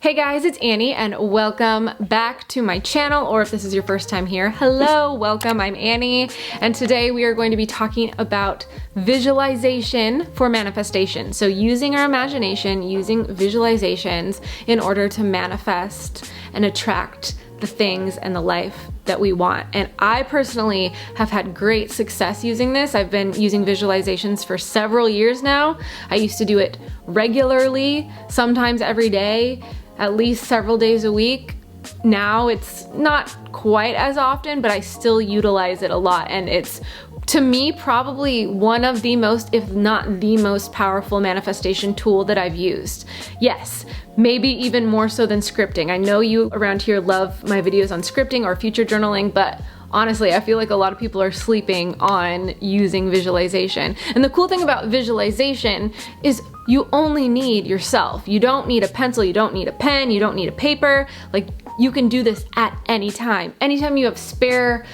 Hey guys, it's Annie and welcome back to my channel, or if this is your first time here, hello, welcome, I'm Annie, and today we are going to be talking about visualization for manifestation. So using our imagination, using visualizations in order to manifest and attract the things and the life that we want. And I personally have had great success using this. I've been using visualizations for several years now. I used to do it regularly, sometimes every day, at least several days a week. Now it's not quite as often, but I still utilize it a lot. And it's, to me, probably one of the most, if not the most powerful manifestation tool that I've used. Yes, maybe even more so than scripting. I know you around here love my videos on scripting or future journaling, but honestly, I feel like a lot of people are sleeping on using visualization. And the cool thing about visualization is you only need yourself. You don't need a pencil, you don't need a pen, you don't need a paper. Like, you can do this at any time. Anytime you have spare,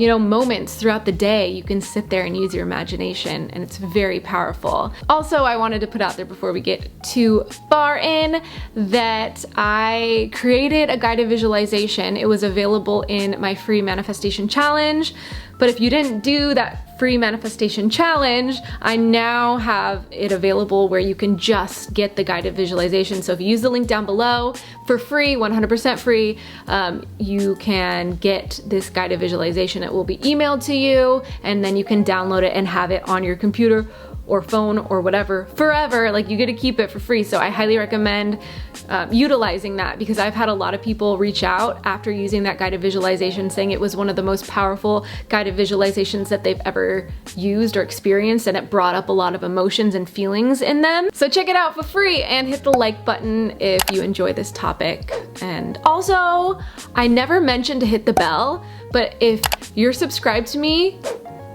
moments throughout the day, you can sit there and use your imagination, and it's very powerful. Also, I wanted to put out there before we get too far in that I created a guided visualization. It was available in my free manifestation challenge, but if you didn't do that free manifestation challenge, I now have it available where you can just get the guided visualization. So if you use the link down below for free, 100% free, you can get this guided visualization. It will be emailed to you, and then you can download it and have it on your computer or phone or whatever forever. Like, you get to keep it for free. So I highly recommend utilizing that, because I've had a lot of people reach out after using that guided visualization saying it was one of the most powerful guided visualizations that they've ever used or experienced, and it brought up a lot of emotions and feelings in them. So check it out for free and hit the like button if you enjoy this topic. And also, I never mentioned to hit the bell, but if you're subscribed to me,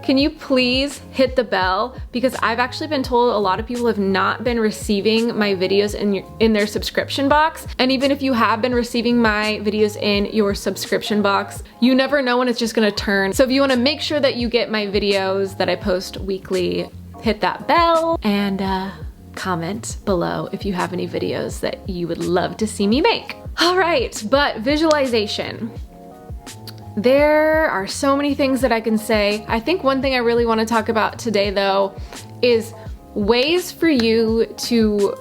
can you please hit the bell? Because I've actually been told a lot of people have not been receiving my videos in their subscription box. And even if you have been receiving my videos in your subscription box, you never know when it's just gonna turn. So if you wanna make sure that you get my videos that I post weekly, hit that bell and comment below if you have any videos that you would love to see me make. All right, but visualization. There are so many things that I can say. I think one thing I really want to talk about today, though, is ways for you to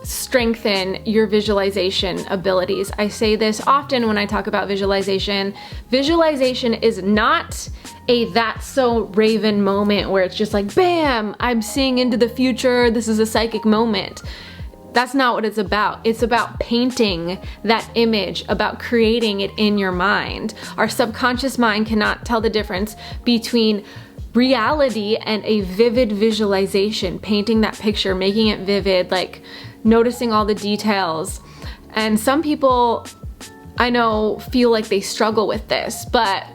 strengthen your visualization abilities. I say this often when I talk about visualization. Visualization is not a "that's so Raven" moment where it's just like, bam, I'm seeing into the future, this is a psychic moment. That's not what it's about. It's about painting that image, about creating it in your mind. Our subconscious mind cannot tell the difference between reality and a vivid visualization, painting that picture, making it vivid, like noticing all the details. And some people, I know, feel like they struggle with this, but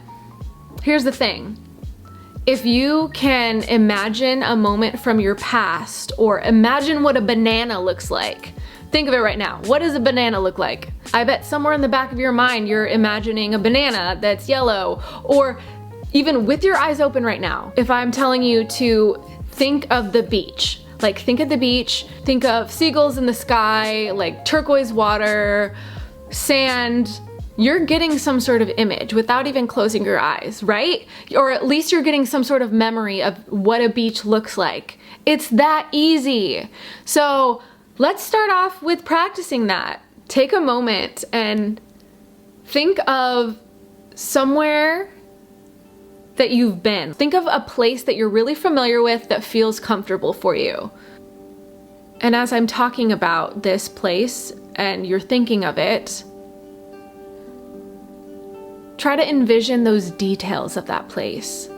here's the thing. If you can imagine a moment from your past, or imagine what a banana looks like. Think of it right now. What does a banana look like? I bet somewhere in the back of your mind you're imagining a banana that's yellow, or even with your eyes open right now. If I'm telling you to think of the beach, like think of the beach, think of seagulls in the sky, like turquoise water, sand, you're getting some sort of image without even closing your eyes, right? Or at least you're getting some sort of memory of what a beach looks like. It's that easy. So let's start off with practicing that. Take a moment and think of somewhere that you've been. Think of a place that you're really familiar with that feels comfortable for you. And as I'm talking about this place and you're thinking of it, try to envision those details of that place.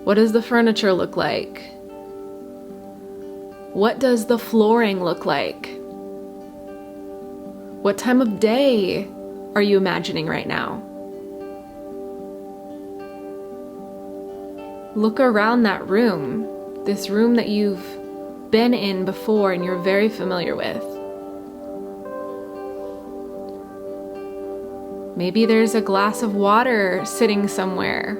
What does the furniture look like? What does the flooring look like? What time of day are you imagining right now? Look around that room, this room that you've been in before and you're very familiar with. Maybe there's a glass of water sitting somewhere.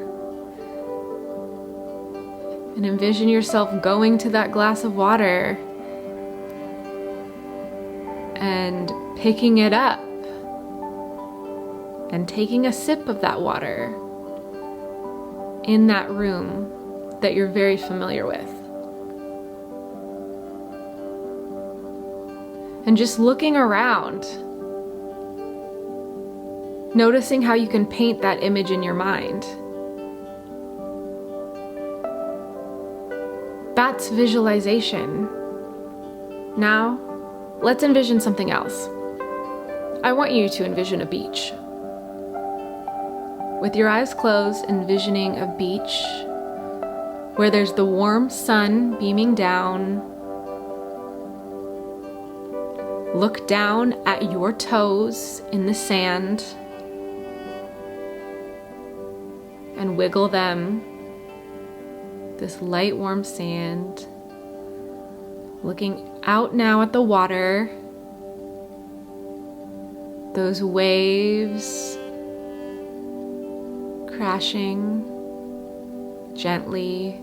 And envision yourself going to that glass of water and picking it up and taking a sip of that water in that room that you're very familiar with. And just looking around, noticing how you can paint that image in your mind. That's visualization. Now, let's envision something else. I want you to envision a beach. With your eyes closed, envisioning a beach where there's the warm sun beaming down. Look down at your toes in the sand and wiggle them. This light, warm sand. Looking out now at the water. Those waves crashing gently.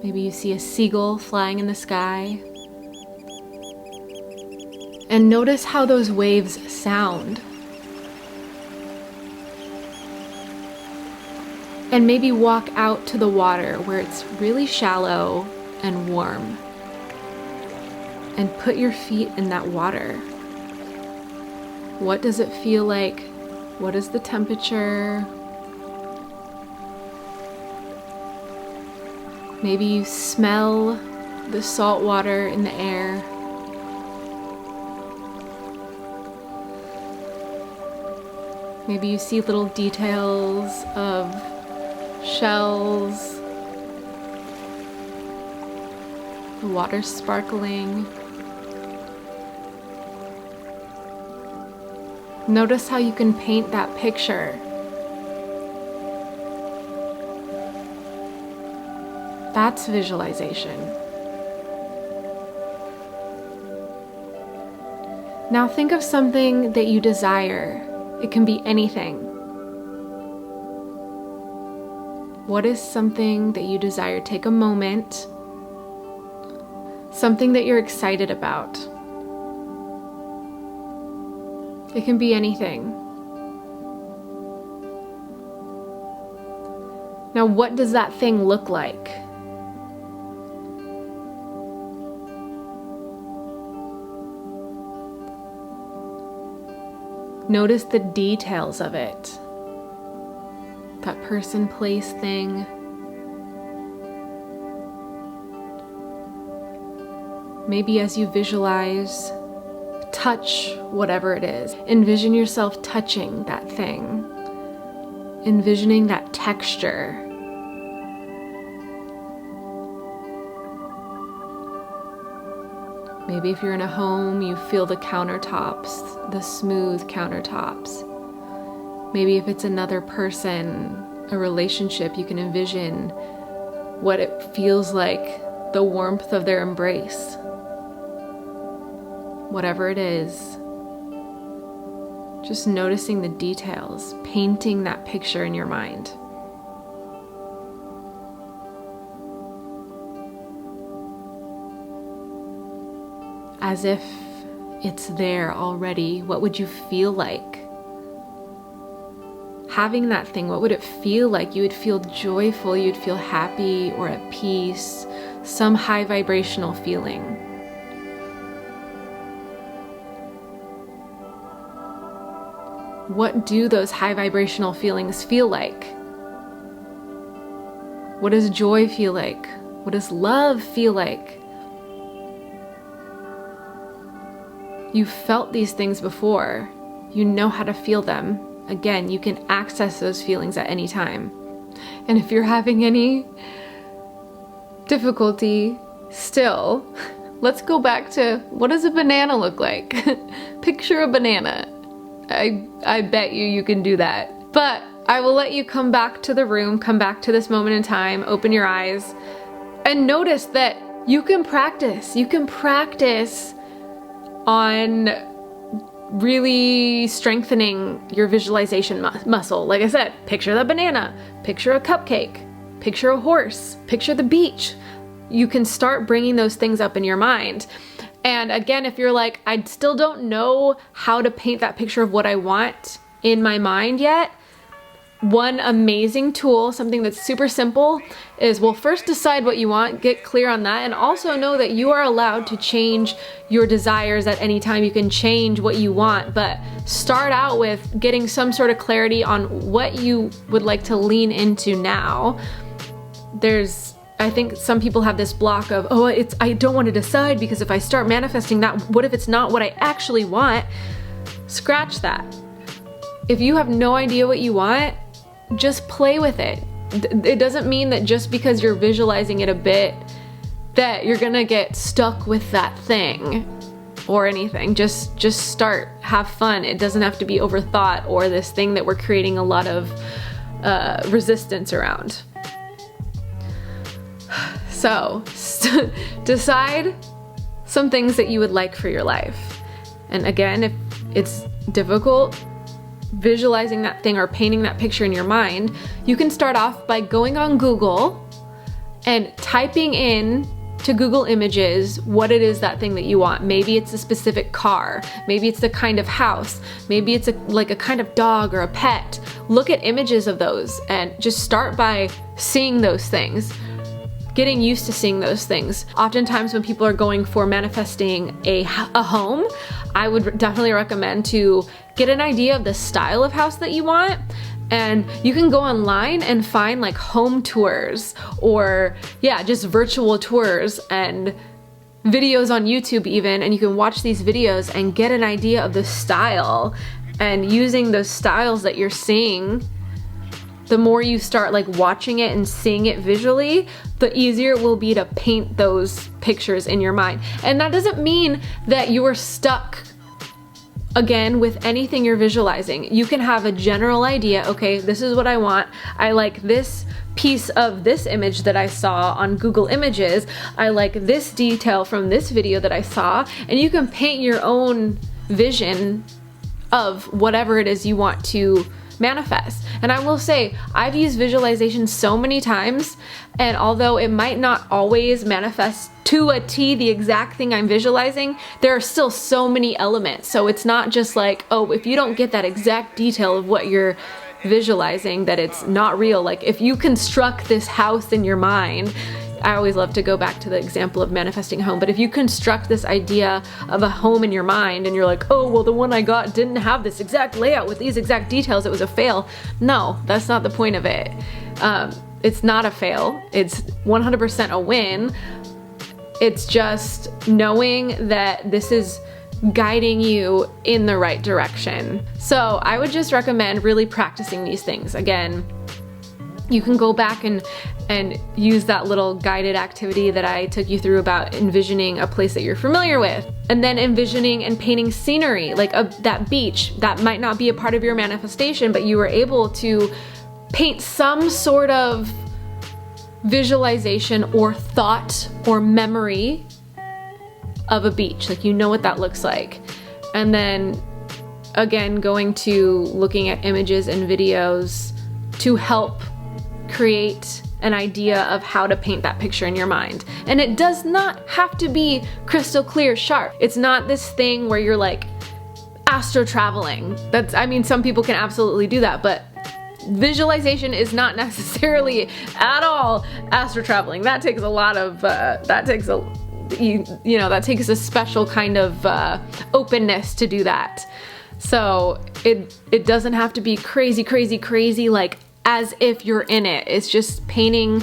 Maybe you see a seagull flying in the sky. And notice how those waves sound. And maybe walk out to the water where it's really shallow and warm. And put your feet in that water. What does it feel like? What is the temperature? Maybe you smell the salt water in the air. Maybe you see little details of shells, the water sparkling. Notice how you can paint that picture. That's visualization. Now think of something that you desire. It can be anything. What is something that you desire? Take a moment. Something that you're excited about. It can be anything. Now, what does that thing look like? Notice the details of it. That person, place, thing. Maybe as you visualize, touch whatever it is. Envision yourself touching that thing. Envisioning that texture. Maybe if you're in a home, you feel the countertops, the smooth countertops. Maybe if it's another person, a relationship, you can envision what it feels like, the warmth of their embrace. Whatever it is, just noticing the details, painting that picture in your mind. As if it's there already, what would you feel like? Having that thing, what would it feel like? You would feel joyful, you'd feel happy or at peace, some high vibrational feeling. What do those high vibrational feelings feel like? What does joy feel like? What does love feel like? You've felt these things before. You know how to feel them. Again, you can access those feelings at any time. And if you're having any difficulty still, let's go back to, what does a banana look like? Picture a banana. I bet you can do that. But I will let you come back to the room, come back to this moment in time, open your eyes, and notice that you can practice. You can practice on really strengthening your visualization muscle. Like I said, picture the banana, picture a cupcake, picture a horse, picture the beach. You can start bringing those things up in your mind. And again, if you're like, I still don't know how to paint that picture of what I want in my mind yet, one amazing tool, something that's super simple, is, well, first decide what you want, get clear on that, and also know that you are allowed to change your desires at any time. You can change what you want, but start out with getting some sort of clarity on what you would like to lean into now. I think some people have this block of, oh, I don't want to decide because if I start manifesting that, what if it's not what I actually want? Scratch that. If you have no idea what you want, just play with it. It doesn't mean that just because you're visualizing it a bit that you're gonna get stuck with that thing or anything. Just start, have fun. It doesn't have to be overthought or this thing that we're creating a lot of resistance around. So decide some things that you would like for your life. And again, if it's difficult visualizing that thing or painting that picture in your mind, you can start off by going on Google and typing in to Google Images what it is, that thing that you want. Maybe it's a specific car, maybe it's the kind of house, maybe it's like a kind of dog or a pet. Look at images of those and just start by seeing those things. Getting used to seeing those things. Oftentimes when people are going for manifesting a home, I would definitely recommend to get an idea of the style of house that you want. And you can go online and find like home tours or just virtual tours and videos on YouTube even, and you can watch these videos and get an idea of the style. And using those styles that you're seeing, the more you start like watching it and seeing it visually, the easier it will be to paint those pictures in your mind. And that doesn't mean that you are stuck again with anything you're visualizing. You can have a general idea, okay, this is what I want. I like this piece of this image that I saw on Google Images. I like this detail from this video that I saw, and you can paint your own vision of whatever it is you want to manifest. And I will say, I've used visualization so many times, and although it might not always manifest to a T the exact thing I'm visualizing, there are still so many elements. So it's not just like, oh, if you don't get that exact detail of what you're visualizing, that it's not real. Like if you construct this house in your mind, I always love to go back to the example of manifesting a home, but if you construct this idea of a home in your mind and you're like, oh, well, the one I got didn't have this exact layout with these exact details, it was a fail. No, that's not the point of it. It's not a fail. It's 100% a win. It's just knowing that this is guiding you in the right direction. So I would just recommend really practicing these things. Again, you can go back and use that little guided activity that I took you through about envisioning a place that you're familiar with, and then envisioning and painting scenery, like that beach. That might not be a part of your manifestation, but you were able to paint some sort of visualization or thought or memory of a beach. Like you know what that looks like. And then again, going to looking at images and videos to help create an idea of how to paint that picture in your mind. And it does not have to be crystal clear, sharp. It's not this thing where you're like astro traveling. Some people can absolutely do that, but visualization is not necessarily at all astro traveling. That takes a lot of, that takes a special kind of openness to do that. So it doesn't have to be crazy, like as if you're in it. It's just painting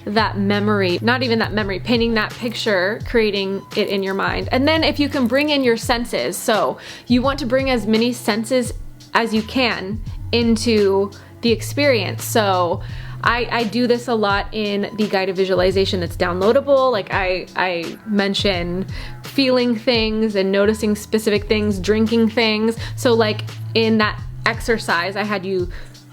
that memory, not even that memory, painting that picture, creating it in your mind. And then if you can bring in your senses, so you want to bring as many senses as you can into the experience. So I do this a lot in the guided visualization that's downloadable. Like I mention feeling things and noticing specific things, drinking things. So like in that exercise, I had you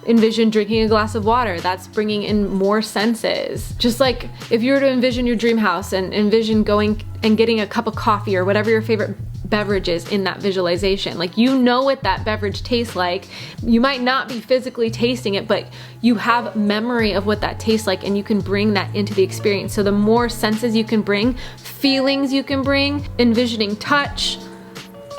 envision drinking a glass of water. That's bringing in more senses. Just like if you were to envision your dream house and envision going and getting a cup of coffee or whatever your favorite beverages in that visualization. Like, you know what that beverage tastes like. You might not be physically tasting it, but you have memory of what that tastes like, and you can bring that into the experience. So the more senses you can bring, feelings you can bring, envisioning touch,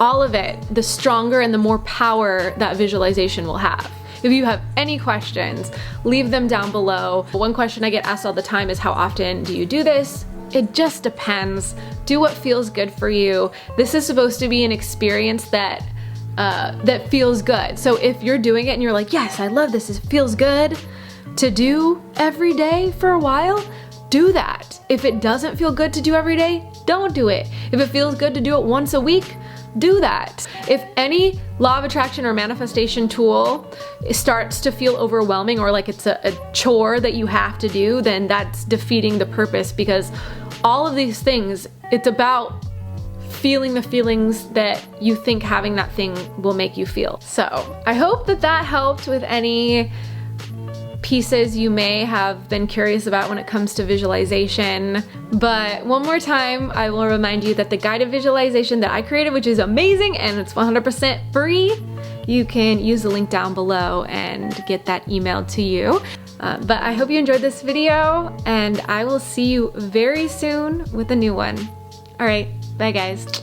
all of it, the stronger and the more power that visualization will have. If you have any questions, leave them down below. One question I get asked all the time is, how often do you do this? It just depends. Do what feels good for you. This is supposed to be an experience that feels good. So if you're doing it and you're like, yes, I love this, it feels good to do every day for a while, do that. If it doesn't feel good to do every day, don't do it. If it feels good to do it once a week, do that. If any law of attraction or manifestation tool starts to feel overwhelming, or like it's a chore that you have to do, then that's defeating the purpose, because all of these things, it's about feeling the feelings that you think having that thing will make you feel. So I hope that that helped with any pieces you may have been curious about when it comes to visualization. But one more time, I will remind you that the guided visualization that I created, which is amazing and it's 100% free, you can use the link down below and get that emailed to you. But I hope you enjoyed this video, and I will see you very soon with a new one. All right, bye guys.